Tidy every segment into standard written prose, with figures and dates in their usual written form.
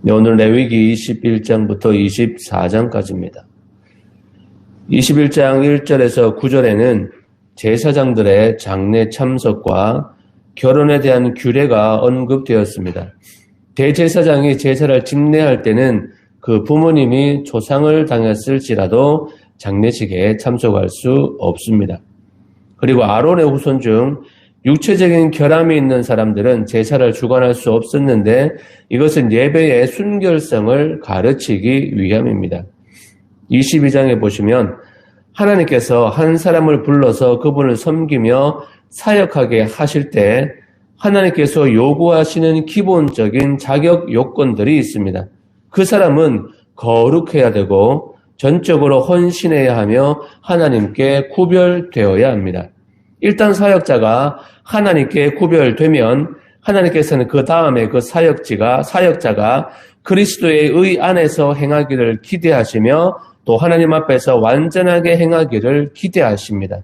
네, 오늘 레위기 21장부터 24장까지입니다. 21장 1절에서 9절에는 제사장들의 장례 참석과 결혼에 대한 규례가 언급되었습니다. 대제사장이 제사를 집례할 때는 그 부모님이 조상을 당했을지라도 장례식에 참석할 수 없습니다. 그리고 아론의 후손 중 육체적인 결함이 있는 사람들은 제사를 주관할 수 없었는데 이것은 예배의 순결성을 가르치기 위함입니다. 22장에 보시면 하나님께서 한 사람을 불러서 그분을 섬기며 사역하게 하실 때 하나님께서 요구하시는 기본적인 자격 요건들이 있습니다. 그 사람은 거룩해야 되고 전적으로 헌신해야 하며 하나님께 구별되어야 합니다. 일단 사역자가 하나님께 구별되면 하나님께서는 그 다음에 그 사역자가 그리스도의 의 안에서 행하기를 기대하시며 또 하나님 앞에서 완전하게 행하기를 기대하십니다.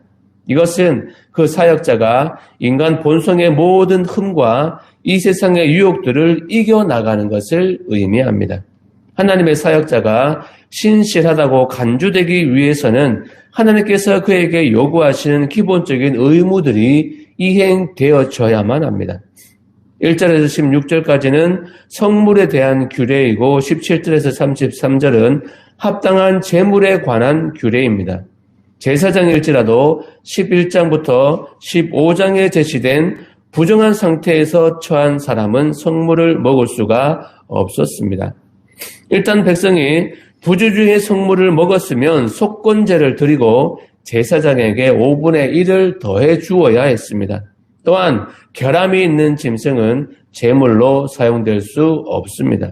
이것은 그 사역자가 인간 본성의 모든 흠과 이 세상의 유혹들을 이겨나가는 것을 의미합니다. 하나님의 사역자가 신실하다고 간주되기 위해서는 하나님께서 그에게 요구하시는 기본적인 의무들이 이행되어져야만 합니다. 1절에서 16절까지는 성물에 대한 규례이고 17절에서 33절은 합당한 제물에 관한 규례입니다. 제사장일지라도 11장부터 15장에 제시된 부정한 상태에서 처한 사람은 성물을 먹을 수가 없었습니다. 일단 백성이 부주주의 성물을 먹었으면 속건제를 드리고 제사장에게 5분의 1을 더해 주어야 했습니다. 또한 결함이 있는 짐승은 제물로 사용될 수 없습니다.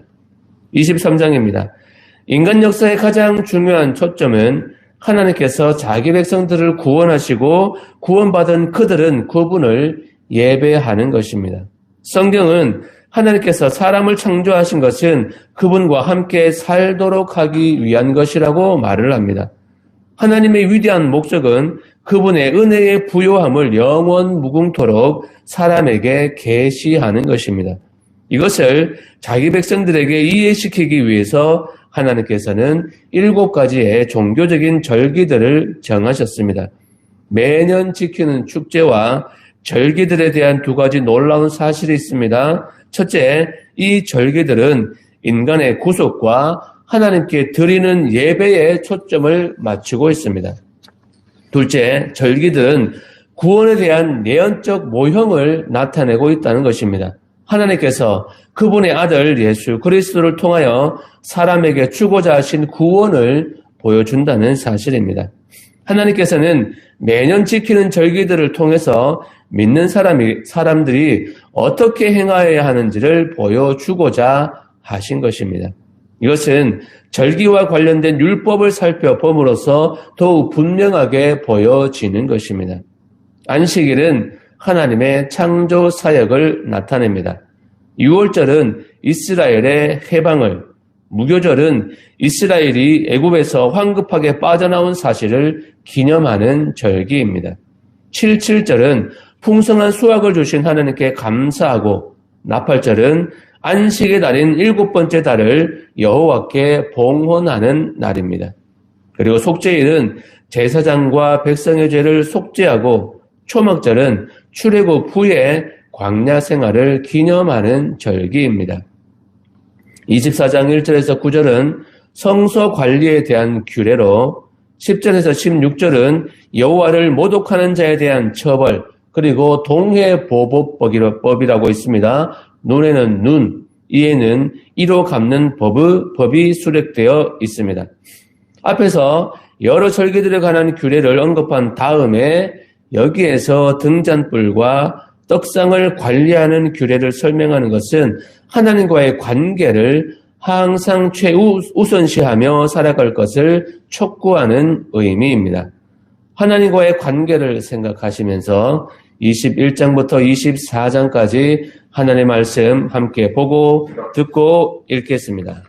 23장입니다. 인간 역사의 가장 중요한 초점은 하나님께서 자기 백성들을 구원하시고 구원받은 그들은 그분을 예배하는 것입니다. 성경은 하나님께서 사람을 창조하신 것은 그분과 함께 살도록 하기 위한 것이라고 말을 합니다. 하나님의 위대한 목적은 그분의 은혜의 부요함을 영원 무궁토록 사람에게 계시하는 것입니다. 이것을 자기 백성들에게 이해시키기 위해서 하나님께서는 7가지의 종교적인 절기들을 정하셨습니다. 매년 지키는 축제와 절기들에 대한 2가지 놀라운 사실이 있습니다. 첫째, 이 절기들은 인간의 구속과 하나님께 드리는 예배에 초점을 맞추고 있습니다. 둘째, 절기들은 구원에 대한 내연적 모형을 나타내고 있다는 것입니다. 하나님께서 그분의 아들 예수 그리스도를 통하여 사람에게 주고자 하신 구원을 보여준다는 사실입니다. 하나님께서는 매년 지키는 절기들을 통해서 믿는 사람들이 어떻게 행하여야 하는지를 보여주고자 하신 것입니다. 이것은 절기와 관련된 율법을 살펴봄으로써 더욱 분명하게 보여지는 것입니다. 안식일은 하나님의 창조 사역을 나타냅니다. 유월절은 이스라엘의 해방을, 무교절은 이스라엘이 애굽에서 황급하게 빠져나온 사실을 기념하는 절기입니다. 77절은 풍성한 수확을 주신 하나님께 감사하고, 나팔절은 안식의 날인 7번째 달을 여호와께 봉헌하는 날입니다. 그리고 속죄일은 제사장과 백성의 죄를 속죄하고, 초막절은 출애굽 후에 광야 생활을 기념하는 절기입니다. 24장 1절에서 9절은 성소 관리에 대한 규례로, 10절에서 16절은 여호와를 모독하는 자에 대한 처벌, 그리고 동해보복법이라고 있습니다. 눈에는 눈, 이에는 이로 갚는 법이 수록되어 있습니다. 앞에서 여러 절기들에 관한 규례를 언급한 다음에 여기에서 등잔불과 떡상을 관리하는 규례를 설명하는 것은 하나님과의 관계를 항상 최우선시하며 살아갈 것을 촉구하는 의미입니다. 하나님과의 관계를 생각하시면서 21장부터 24장까지 하나님의 말씀 함께 보고 듣고 읽겠습니다.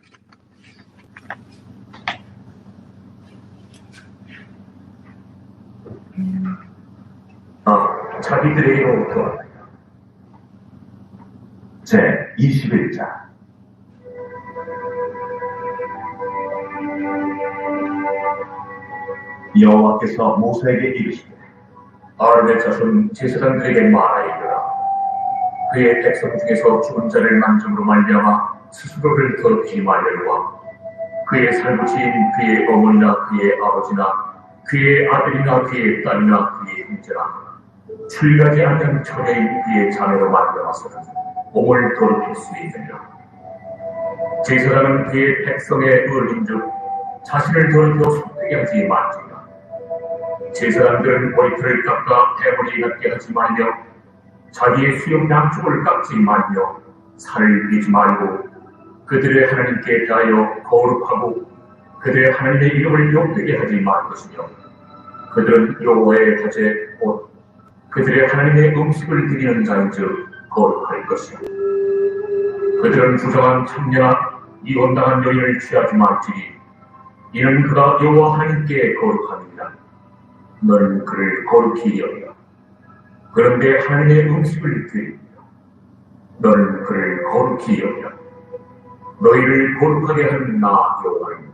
자기들에게로부터 제 21장 여호와께서 모세에게 이르시되 아론의 자손 제사장들에게 말하이르라. 그의 백성 중에서 죽은 자를 만짐으로 말미암아 스스로를 더럽히지 말려니와 그의 살부치인 그의 어머니나 그의 아버지나 그의 아들이나 그의 딸이나 그의 형제나 출가지 않는 처녀인 그의 자매로 말미암아서 몸을 더럽힐 수 있느니라. 제사장은 그의 백성의 의인즉 자신을 더럽혀 속되게 하지 말지니라. 제사장들은 머리털을 깎아 대머리 같게 하지 말며 자기의 수염 양쪽을 깎지 말며 살을 비지 말고 그들의 하나님께 대하여 거룩하고 그들의 하나님의 이름을 욕되게 하지 말 것이며 그들은 여호와의 화제 곧 그들의 하나님의 음식을 드리는 자인즉 거룩할 것이요 그들은 부정한 창녀나 이혼당한 여인을 취하지 말지니 이는 그가 여호와 하나님께 거룩함이니라. 너는 그를 거룩히 여기라. 그런데 하나님의 음식을 드리며 너는 그를 거룩히 여기라. 너희를 거룩하게 하는 나 여호와는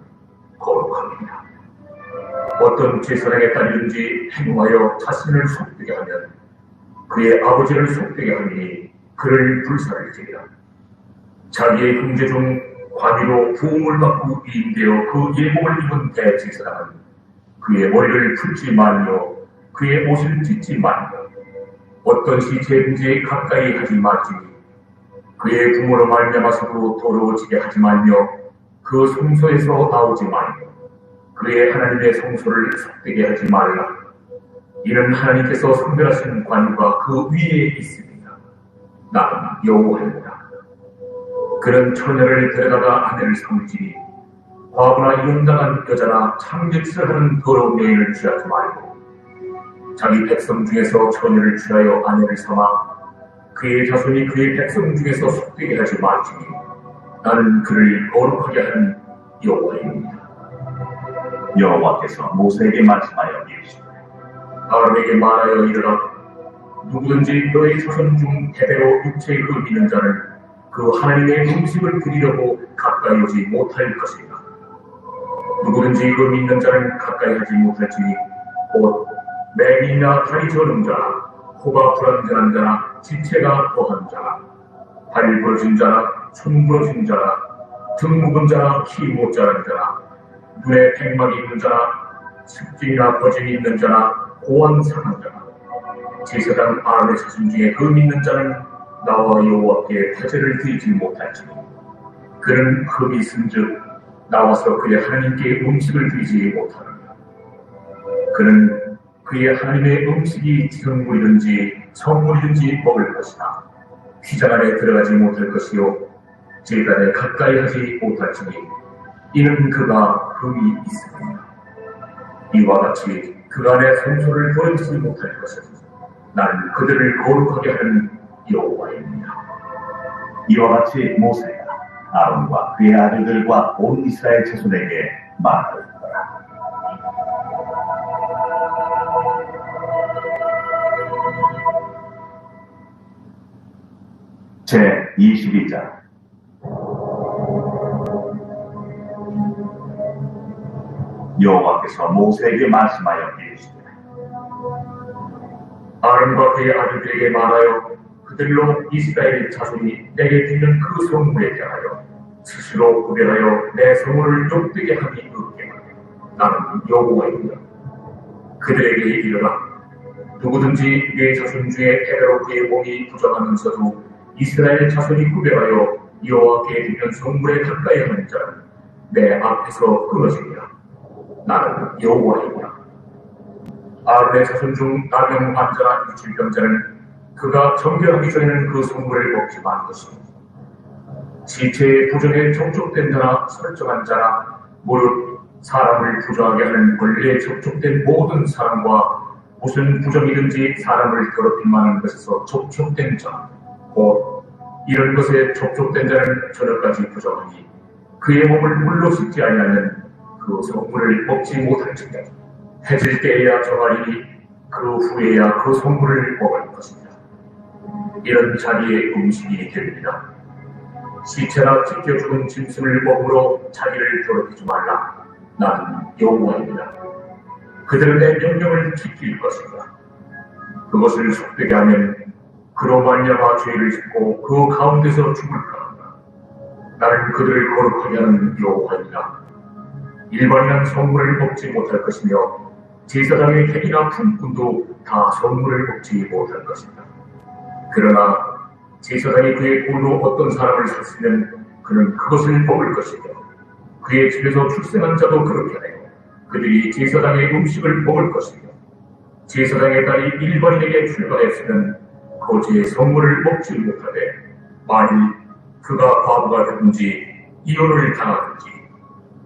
거룩함이니라. 어떤 제사장의 딸이든지 행하여 자신을 속되게 하면 그의 아버지를 속되게 하니 그를 불살지니라. 자기의 형제 중 관위로 부흥을 받고 위임되어 그 예복을 입은 대제사장은 그의 머리를 풀지 말며 그의 옷을 찢지 말며 어떤 시체든지 가까이 하지 말지니 그의 부모로 말미암아서도 더러워지게 하지 말며 그 성소에서 나오지 말며 그의 하나님의 성소를 속되게 하지 말라. 이는 하나님께서 선별하신 관유가 그 위에 있습니다. 나는 여호와입니다. 그는 처녀를 데려다가 아내를 삼을지니 과부나 이혼당한 여자나 창짓을 하는 더러운 여인을 취하지 말고 자기 백성 중에서 처녀를 취하여 아내를 삼아 그의 자손이 그의 백성 중에서 속되게 하지 말지니 나는 그를 거룩하게 하는 여호와입니다. 여호와께서 모세에게 말씀하여 이르시되 아론에게 말하여 이르라. 누구든지 너의 자손 중 대대로 육체의 그 믿는 자는 그 하나님의 음식을 드리려고 가까이 오지 못할 것이다. 누구든지 그 믿는 자는 가까이 하지 못할지니 곧 맹인이나 다리 저는 자나 코가 불안정한 자나 지체가 더한 자나 발 부러진 자나 손 부러진 자나 등 묵은 자나 키 못 자란 자나 눈에 백막이 있는 자나 습진이나 거짐이 있는 자나 고환 상한 자나 제사장 아론의 자손 중에 그 믿는 자는 나와 여호와께 화제를 드리지 못할지니 그는 흙이 있은즉 나와서 그의 하나님께 음식을 드리지 못하느니라. 그는 그의 하나님의 음식이 지성물이든지 성물이든지 먹을 것이나 휘장 안에 들어가지 못할 것이요 제단에 가까이 하지 못할지니 이는 그가 흠이 있습니다. 이와 같이 그간의 성소를 더럽히지 못할 것이니 나는 그들을 거룩하게 하는 여호와입니다. 이와 같이 모세가 아론과 그의 아들들과 온 이스라엘 자손에게 말하였더라. 제22장 여호와께서 모세에게 말씀하여 이르시되 아론과 그의 아들들에게 말하여 그들로 이스라엘 자손이 내게 드리는 그 성물에 대하여 스스로 구별하여 내 성물을 욕되게 하기 없게 하라. 나는 여호와입니다. 그들에게 이르라. 누구든지 내 자손 중에 대대로 그의 몸이 부정하면서도 이스라엘 자손이 구별하여 여호와께 드리는 성물에 가까이 하는 자는 내 앞에서 끊어지리라. 나는 여호와입니다. 아론의 자손 중 나병 환자나 유질병자는 그가 정결하기 전에는 그 성물을 먹지 말 것이니 지체의 부정에 접촉된 자나 설정한 자나 무릇 사람을 부정하게 하는 권리에 접촉된 모든 사람과 무슨 부정이든지 사람을 괴롭힐 만한 것에서 접촉된 자 곧 이런 것에 접촉된 자는 저녁까지 부정하니 그의 몸을 물로 씻지 아니하면 그 성물을 먹지 못할지니라. 해질 때에야 정하리니 그 후에야 그 성물을 먹을 것입니다. 이런 자기의 음식이 됩니다. 시체나 찢겨 죽은 짐승을 먹으러 자기를 더럽히지 말라. 나는 여호와입니다. 그들은 내 명령을 지킬 것이다. 그것을 속되게 하면 그로 말미암아 죄를 짓고 그 가운데서 죽을까 하나. 나는 그들을 거룩하게 하는 여호와이라. 일반이란 성물을 먹지 못할 것이며 제사장의 핵이나 품꾼도 다 성물을 먹지 못할 것이다. 그러나 제사장이 그의 골로 어떤 사람을 샀으면 그는 그것을 먹을 것이며 그의 집에서 출생한 자도 그렇게 하여 그들이 제사장의 음식을 먹을 것이며 제사장의 딸이 일반인에게 출가했으면 거지의 성물을 먹지 못하되 만일 그가 과부가 되든지 이혼을 당하든지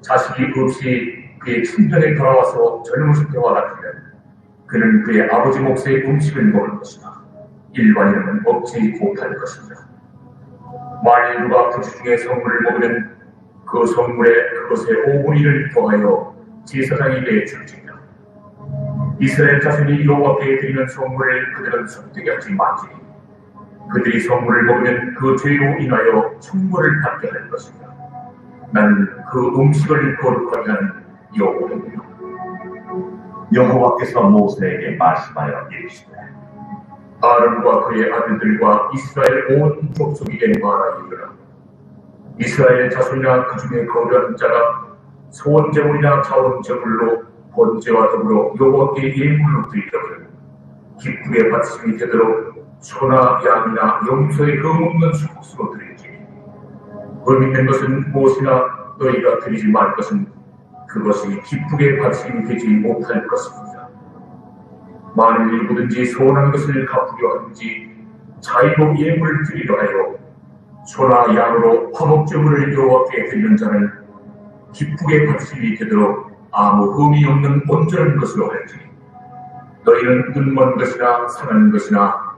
자식이 없이 그의 친정에 돌아와서 젊으실 때와 같으면 그는 그의 아버지 몫의 음식을 먹을 것이다. 일반인은 먹지 못할 것이다. 만일 누가 그 중에 성물을 먹으면 그 성물에 그것의 5분의 1을 더하여 제사장에게 줄지니라. 이스라엘 자손이 여호와께 드리는 성물을 그들은 속되게 하지 말지니 그들이 성물을 먹으면 그 죄로 인하여 천벌을 받게 할 것이다. 나는 그 음식을 거룩하게 하는 여호와입니다. 여호와께서 모세에게 말씀하여 이르시되 아론과 그의 아들들과 이스라엘 온 족속에게 말하이르라. 이스라엘 자손이나 그 중에 거류하는 자가 소원제물이나 자원제물로 번제와 더불어 여호와께 예물로 드리려거든 기쁘게 받으심이 되도록 소나 양이나 염소의 금 없는 수국수로 드리지. 금 있는 것은 무엇이나 너희가 드리지 말 것은 그것이 기쁘게 받으심이 되지 못할 것입니다. 만일 누구든지 소원한 것을 갚으려 하든지 자의로 예물을 드리려 하여 소나 양으로 화목제물을 여호와께 드리는 자는 기쁘게 받으심이 되도록 아무 흠이 없는 온전한 것으로 할지. 너희는 눈먼 것이나 상한 것이나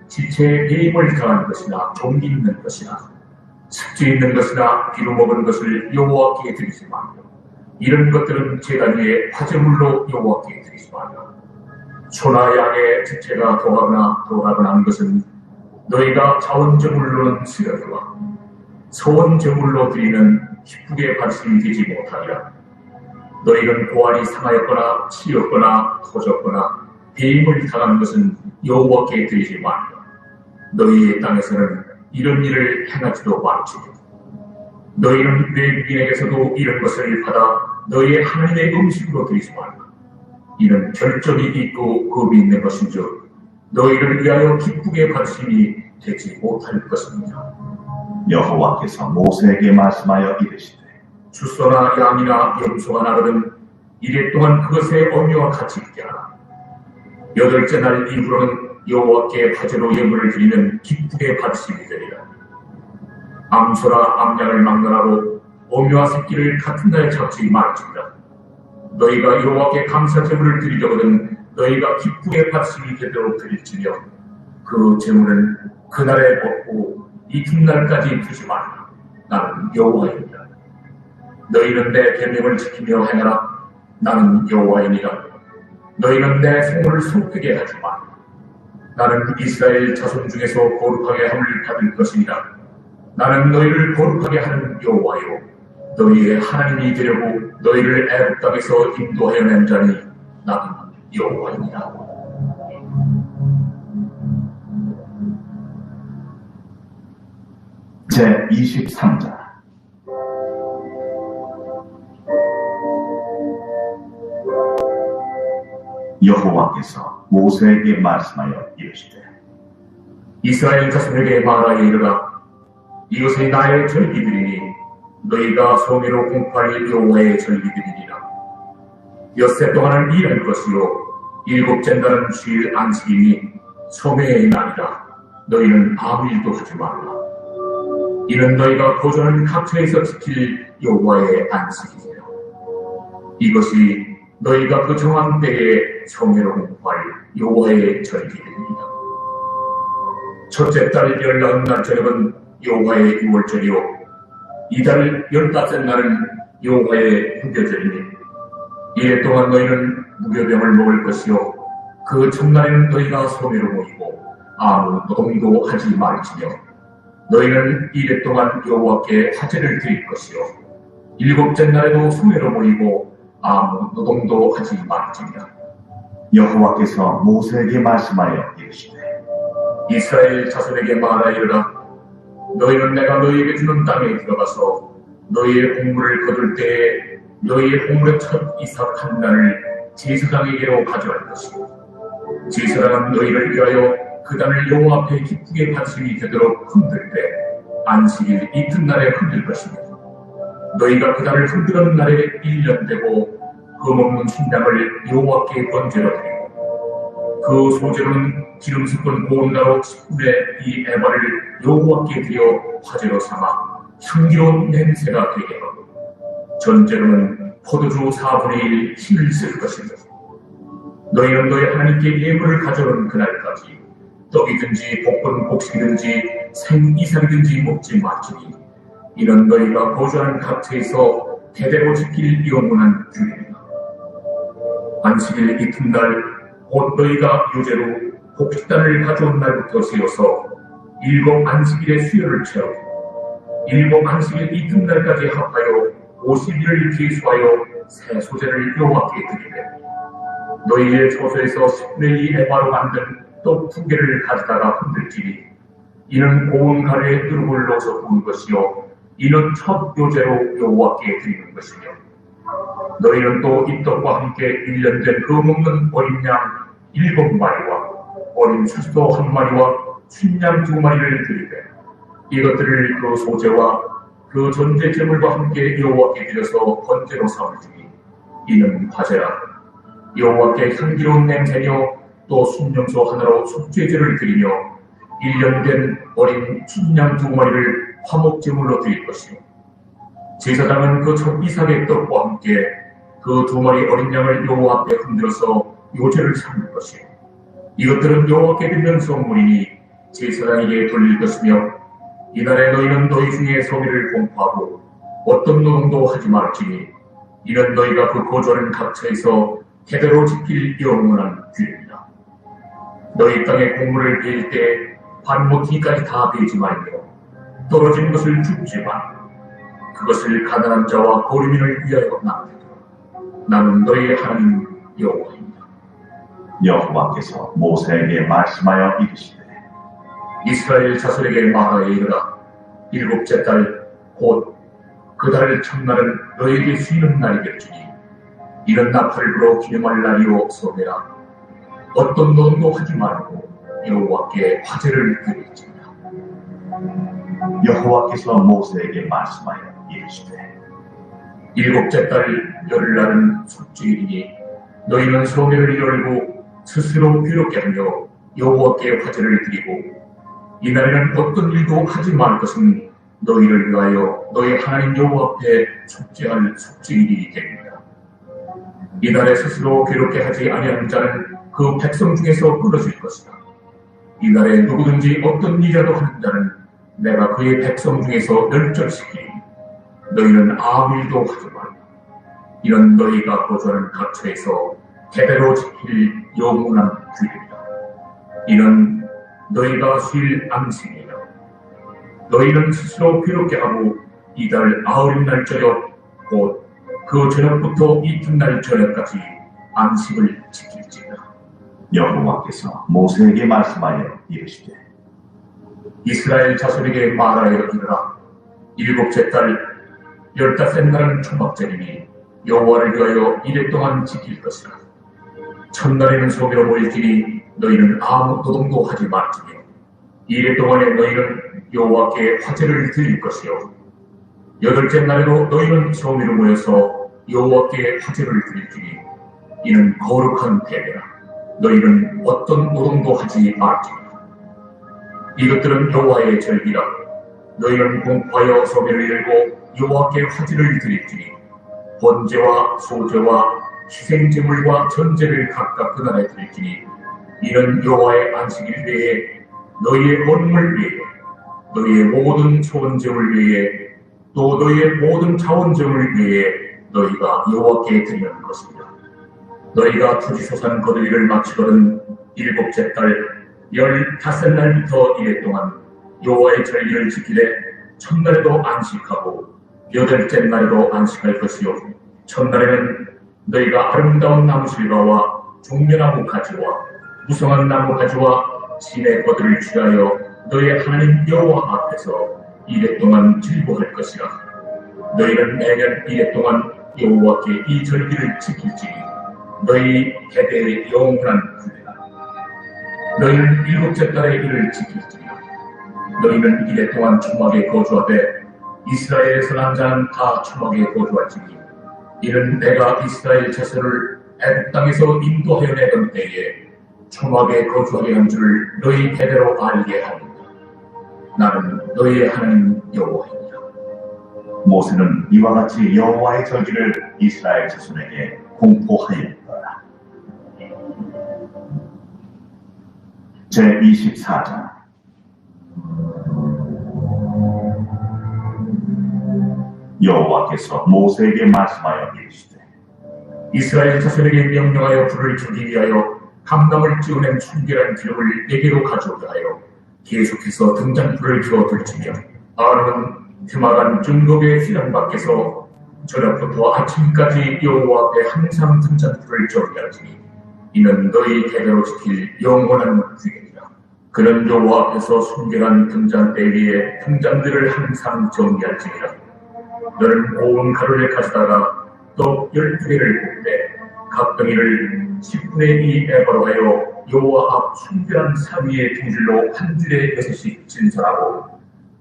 지체에 배임을 당한 것이나 종기 있는 것이나 습지 있는 것이나 비루 먹은 것을 여호와께 드리지 말며 이런 것들은 제단 위에 화제물로 여호와께 드리지 말며 소나 양의 지체가 더하거나 덜하거나 한 것은 너희가 자원제물로는 쓰려니와 소원제물로 드리는 기쁘게 받으심이 되지 못하리라. 너희는 고안이 상하였거나 치였거나 터졌거나 배임을 당한 것은 여호와께 드리지 말며 너희의 땅에서는 이런 일을 행하지도 말지니 너희는 외국인에게서도 이런 것을 받아 너희의 하나님의 음식으로 드리지 말며 이는 결점이 있고 겁이 있는 것인즉 너희를 위하여 기쁘게 받으심이 되지 못할 것입니다. 여호와께서 모세에게 말씀하여 이르시되 주소나 양이나 염소가 나거든 이래 동안 그것의 어미와 같이 있게 하라. 8째 날 이후로는 여호와께 화제로 예물을 드리면 기쁘게 받으심이 되리라. 암소나 암양을 막론하고 어미와 새끼를 같은 날에 잡지 말지니라. 너희가 여호와께 감사제물을 드리려거든 너희가 기쁘게 받으심이 되도록 드릴지며 그 제물은 그날에 먹고 이튿날까지 두지 말라. 나는 여호와입니다. 너희는 내 계명을 지키며 행하라. 나는 여호와이니라. 너희는 내 성물을 속되게 하지 말라. 나는 이스라엘 자손 중에서 거룩하게 함을 받을 것이니라. 나는 너희를 거룩하게 하는 여호와요 너희의 하나님이 되려고 너희를 애굽 땅에서 인도하여 낸 자니 나는 여호와입니다. 제23장 여호와께서 모세에게 말씀하여 이르시되 이스라엘 자손에게 말하여 이르라. 이것이 나의 절기들이니 너희가 성회로 공포할 여호와의 절기들이니라. 엿새 동안은 일할 것이요 7째 날은 주일 안식이니 성회의 날이라. 너희는 아무 일도 하지 말라. 이는 너희가 거주하는 각처에서 지킬 여호와의 안식이니라. 이것이 너희가 그 정한 때에 성회로 공포할 여호와의 절기들이니라. 첫째 달 19날 저녁은 여호와의 유월절이요 이달 15날은 여호와의 무교절이니 이래 동안 너희는 무교병을 먹을 것이요 그 첫날에는 너희가 성회로 모이고 아무 노동도 하지 말지며 너희는 이래 동안 여호와께 화제를 드릴 것이요 7째 날에도 성회로 모이고 아무 노동도 하지 말지니라. 여호와께서 모세에게 말씀하여 이르시되 이스라엘 자손에게 말하이르라. 너희는 내가 너희에게 주는 땅에 들어가서 너희의 곡물을 거둘 때에 너희의 곡물의 첫 이삭 한 단을 제사장에게로 가져갈 것이고 제사장은 너희를 위하여 그 단을 여호와 앞에 기쁘게 바침이 되도록 흔들 때 안식일 이튿날에 흔들 것이며 너희가 그 단을 흔드는 날에 1년 되고 흠없는 순양을 여호와께 번제로 드리고 그 소제로는 기름 섞은 고운 가루 10분의 이 에바를 여호와께 드려 화제로 삼아 향기로운 냄새가 되게 하고 전제로는 포도주 4분의 1 힘을 쓸 것이며 너희는 너희 하나님께 예물을 가져오는 그날까지 떡이든지 볶은 곡식이든지 생이삭이든지 먹지 말지니 이는 너희가 거주하는 각처에서 대대로 지킬 영원한 규례이다. 안식일 이튿날 곧 너희가 유제로 곡식단을 가져온 날부터 세워서 7 안식일의 수요를 채우고 7 안식일 이튿날까지 합하여 50일을 계수하여 새 소제를 여호와께 드리되 너희의 처소에서 10분의 2 에바로 만든 떡 2개를 가져다가 흔들지니 이는 고운 가루에 누룩을 넣어서 부은 것이요 이는 첫 요제로 여호와께 드리는 것이며 너희는 또 이 떡과 함께 1년 된 그 먹는 어린 양 7마리와 어린 수소 1마리와 순양 2마리를 드리되 이것들을 그 소제와 그 전제 제물과 함께 여호와께 드려서 번제로 삼으시니 이는 화제라. 여호와께 향기로운 냄새며 또 순염소 하나로 속죄제를 드리며 1년 된 어린 순양 2마리를 화목제물로 드릴 것이요 제사장은 그 첫 이삭의 떡과 함께 그 2마리 어린 양을 여호와 앞에 흔들어서 요제를 삼을 것이요 이것들은 여호와께 드리는 성물이니 제사장에게 돌릴 것이며 이날에 너희는 너희 중에 성의를 공포하고 어떤 노동도 하지 말지니 이는 너희가 그 거주하는 각처에서 대대로 지킬 영원한 규례이다. 너희 땅에 곡물을 베일 때 반모티까지 다 베지 말며 떨어진 것을 줍지만 그것을 가난한 자와 거류민을 위하여 남겨두라. 나는 너희의 하나님 여호와입니다. 여호와께서 모세에게 말씀하여 이르시되 이스라엘 자손에게 말하여 이르라. 7째 달 곧 그 달 첫날은 너희에게 쉬는 날이겠으니 이런 나팔을 불어 기념할 날이요 소매라. 어떤 노동도 하지 말고 여호와께 화제를 드릴지니라. 여호와께서 모세에게 말씀하여 이르시되 7째 달 열날은 속죄일이니 너희는 소매를 열고 스스로 괴롭게 하며 여호와께 화제를 드리고 이날에는 어떤 일도 하지 말 것은 너희를 위하여 너희 하나님 여호와 앞에 속죄할 속죄일이 됩니다. 이날에 스스로 괴롭게 하지 아니하는 자는 그 백성 중에서 끊어질 것이다. 이날에 누구든지 어떤 일이라도 하는 자는 내가 그의 백성 중에서 멸절시키니 너희는 아무 일도 하지 말라. 이런 너희가 거주하는 각처에서 대대로 지킬 영원한 규례이다. 이는 너희가 쉴 안식이라. 너희는 스스로 괴롭게 하고 이달 아우림날 저녁 곧 그 저녁부터 이튿날 저녁까지 안식을 지킬지니라. 여호와께서 모세에게 말씀하여 이르시되 이스라엘 자손에게 말하여 이르라. 7째 달 15째 날은 초막절이니 여호와를 위하여 이래 동안 지킬 것이라. 첫날에는 소매로 모일지니 너희는 아무 노동도 하지 말지며 이래 동안에 너희는 여호와께 화제를 드릴 것이요 8째 날에도 너희는 소매로 모여서 여호와께 화제를 드릴지니 이는 거룩한 대회라. 너희는 어떤 노동도 하지 말지니라. 이것들은 여호와의 절기라. 너희는 공포하여 소매를 열고 여호와께 화제를 드릴지니 번제와 소제와 희생제물과 전제를 각각 그날에 드릴지니 이는 여호와의 안식일 외에 너희의 번물 외에 너희의 모든 소원제물 외에 또 너희의 모든 자원제물 외에 너희가 여호와께 드리는 것입니다. 너희가 투지소산 거두기를 마치거든 7째 달 15날부터 이래 동안 여호와의 절기를 지키되 첫날에도 안식하고 8째 날에도 안식할 것이요 첫날에는 너희가 아름다운 나무 실과와 종려나무 가지와 무성한 나무 가지와 신의 거들을 취하여 너희 하나님 여호와 앞에서 이래 동안 즐거워할 것이라. 너희는 매년 이래 동안 여호와께 이 절기를 지킬지니 너희 대대의 영원한 규례라. 너희는 일곱째 달에 이를 지킬지니 너희는 이래 동안 초막에 거주하되 이스라엘에서 난 자는 다 초막에 거주할지니 이는 내가 이스라엘 자손을 애굽 땅에서 인도하여 내던 때에 초막에 거주하게 한 줄을 너희 대대로 알게 하리라. 나는 너희의 하나님 여호와이니라. 모세는 이와 같이 여호와의 절기를 이스라엘 자손에게 공포하였더라. 제24장 여호와께서 모세에게 말씀하여 이르시되 이스라엘 자손에게 명령하여 불을 주기 위하여 감람을 찌우낸 순결한 기름을 내게로 가져오게 하여 계속해서 등잔불을 켜어 들치며 아론은 드마간 증거의 휘장 밖에서 저녁부터 아침까지 여호와 앞에 항상 등잔불을 정게 하시니 이는 너희 대대로 지킬 영원한 규례니라. 그는 여호와 앞에서 순결한 등잔대 위에 등잔들을 항상 정리할지니라. 너는 온 가루를 가져다가 떡 12개를 볶되 각 덩이를 10분의 2 에바로 하여 여호와 앞 순결한 산 위에 두 줄로 한 줄에 6씩 진설하고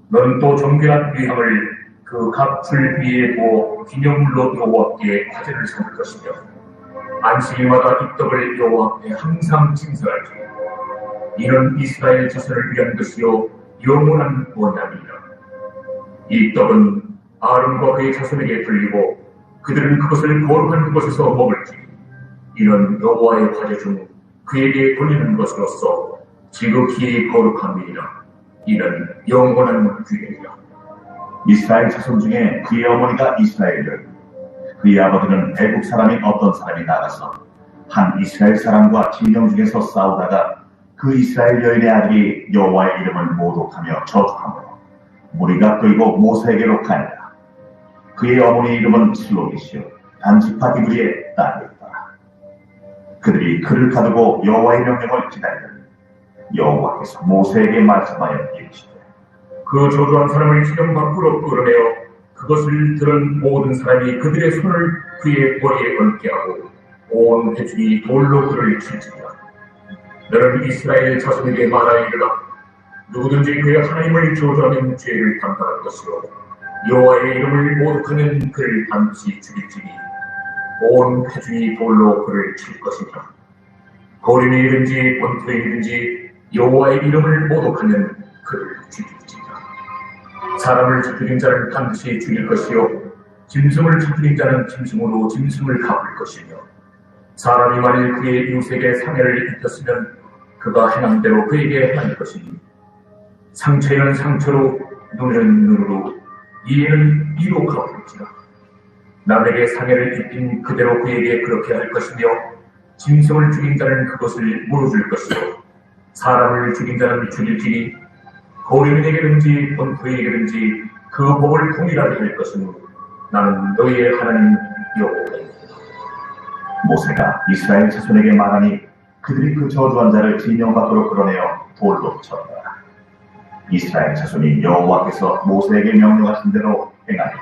너는 또 정결한 위함을 그 각 줄 위에 부어 기념물로 여호와께 화제를 삼을 것이며 안식일마다 이 떡을 여호와 앞에 항상 진설할지 이는 이스라엘 자손을 위한 것이요 영원한 언약이니라. 이 떡은 아론과 그의 자손에게 들리고 그들은 그것을 거룩한 곳에서 먹을지 이는 여호와의 화제 중 그에게 돌리는 것으로서 지극히 거룩함이니라. 이는 영원한 규례니라. 이스라엘 자손 중에 그의 어머니가 이스라엘을 그의 아버지는 애국 사람인 어떤 사람이 나가서 한 이스라엘 사람과 진영 중에서 싸우다가 그 이스라엘 여인의 아들이 여호와의 이름을 모독하며 저주하므로 무리가 끌고 모세에게로 가니라. 그의 어머니 이름은 슬로미시요 단지파 이브리의 딸이었더라. 그들이 그를 가두고 여호와의 명령을 기다리더니 여호와께서 모세에게 말씀하여 이르시되 그 저주한 사람을 기념 밖으로 끌어내어 그것을 들은 모든 사람이 그들의 손을 그의 머리에 얹게 하고 온 회중이 돌로 그를 칠지니라. 너는 이스라엘 자손에게 말하이르라. 누구든지 그의 하나님을 저주하면 죄를 담당할 것이요 여호와의 이름을 모독하는 그를 반드시 죽일지니 온 회중이 돌로 그를 칠 것이니라. 거림에 이른지 본토에 이른지 여호와의 이름을 모독하는 그를 죽일지니라. 사람을 죽이는 자는 반드시 죽일 것이요 짐승을 죽이는 자는 짐승으로 짐승을 갚을 것이며 사람이 만일 그의 이웃에게 상해를 입혔으면 그가 행한 대로 그에게 행할 것이니 상처에는 상처로 눈에는 눈으로 이에는 이로 갚을지라. 남에게 상해를 입힌 그대로 그에게 그렇게 할 것이며 짐승을 죽인 자는 그것을 물어줄 것이요 사람을 죽인 자는 죽일지니 거류인에게든지 본토에게든지 그 법을 동일하게 할 것이니 나는 너희의 하나님 여호와이니라. 모세가 이스라엘 자손에게 말하니 그들이 그 저주한 자를 진영 밖으로 끌어내어 돌로 쳤더라. 이스라엘 자손이 여호와께서 모세에게 명령하신 대로 행하니